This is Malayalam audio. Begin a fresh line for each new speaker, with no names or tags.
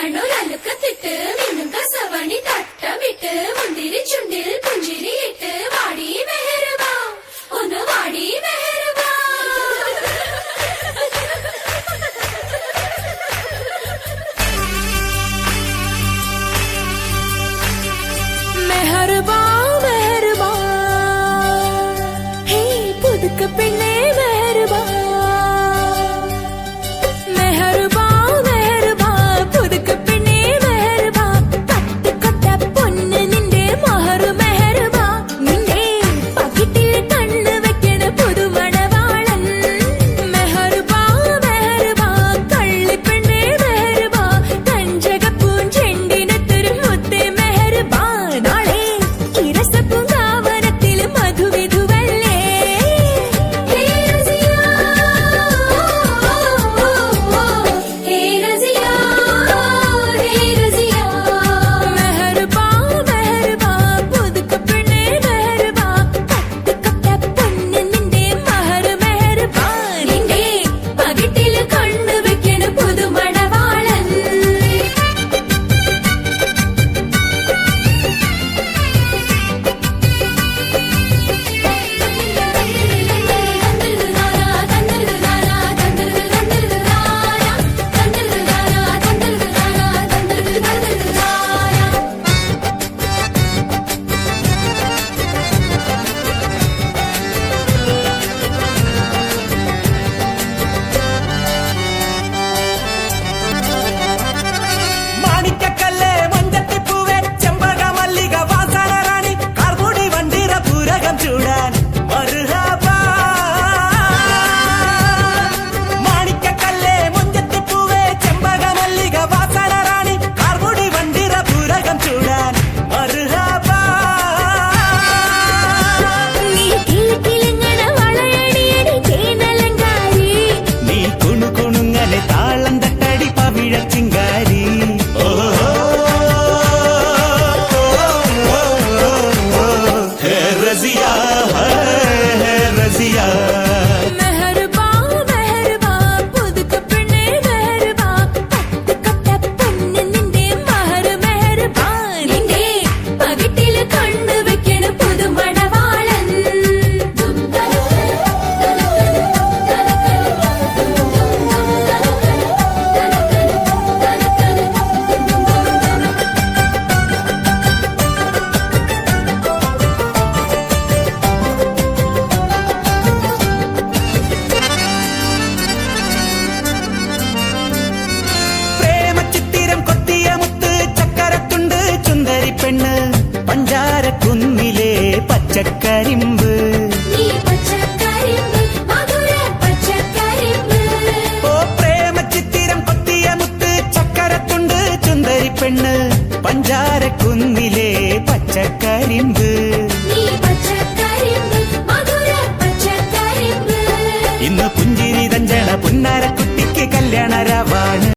കണ്ണൂരലുക്കത്തിട്ട് മിന്നും കസവണി തട്ടമിട്ട് മുന്തിരി ചുണ്ടിൽ പുഞ്ചിരിയിട്ട് വാടി മെഹർബാ ഒന്ന് വാടി മെഹർബാ
മെഹർബാ മെഹർബാ ഹേ പുതുക്ക പെണ്ണേ മെഹർബാ മെഹർബാ മെഹർബാ പുതുക്ക പെണ്ണേ മെഹർബാ കട്ടുകൊട്ട പൊന്ന് നിന്റെ മഹർ മെഹർബാ നിന്റെ പകിട്ടിൽ കണ്ണ് വെക്കണ പുതുമണവാളൻ മെഹർബാ മെഹർബാ കള്ളിപ്പെണ്ണേ മെഹർബാ കഞ്ചകപ്പൂൻ ചെണ്ടിനത്തൊരു മുത്തേ മെഹർബാ നാളെ ഇരസപ്പൂങ്കാവനത്തിൽ മധുവിധുവല്ലേ
ഹേ റസിയ ഹേ റസിയ ഹേ റസിയ
മെഹർബാ മെഹർബാ പുതുക്ക പെണ്ണേ മെഹർബാ കട്ടുകൊട്ട പൊന്ന് നിന്റെ മഹർ മെഹർബാ
നിന്റെ പകിട്ടിൽ കണ്ണു വെക്കണ പുതുമണവാളൻ
മാണിക്കക്കല്ല് മഞ്ചത്തിപ്പൂവേ ചെമ്പക മല്ലിക വാസന റാണി കാർമുടി വണ്ടിര പൂരകം ചൂടാൻ മർഹബാ മാണിക്കക്കല്ല് മഞ്ചത്തിപ്പൂവേ ചെമ്പക മല്ലിക വാസന റാണി കാർമുടി വണ്ടിര പൂരകം ചൂടാൻ മർഹബാ
നീ കിളിക്കിളിങ്ങണ വളയടിയടി തേനലങ്കാരി
നീ കുണുകുണുങ്ങലെ താളം തട്ടടി പവിഴച്ചിങ്കാരി റസിയ റസിയ
മെഹർബാ മെഹർബാ പുതുക്ക പെണ്ണേ മെഹർബാ കട്ടുകൊട്ട പൊന്ന് നിന്റെ മഹർ മെഹർബാ
നിന്റെ പകിട്ടിൽ കണ്ണു വെക്കണ പുതുമണവാളൻ
പ്രേമചിത്തിരം കൊത്തിയ മുത്ത് ചക്കരത്തുണ്ട് ചുന്ദരി പെണ്ണ് പഞ്ചാരക്കുന്നിലെ പച്ചക്കരിമ്പ്
നീ പച്ചക്കരിമ്പ് മധുര പച്ചക്കരിമ്പ്
ഓ പ്രേമചിത്തിരം കൊത്തിയ മുത്ത് ചക്കരത്തുണ്ട് ചുന്ദരി പെണ്ണ് പഞ്ചാരക്കുന്നിലെ പച്ചക്കരിമ്പ്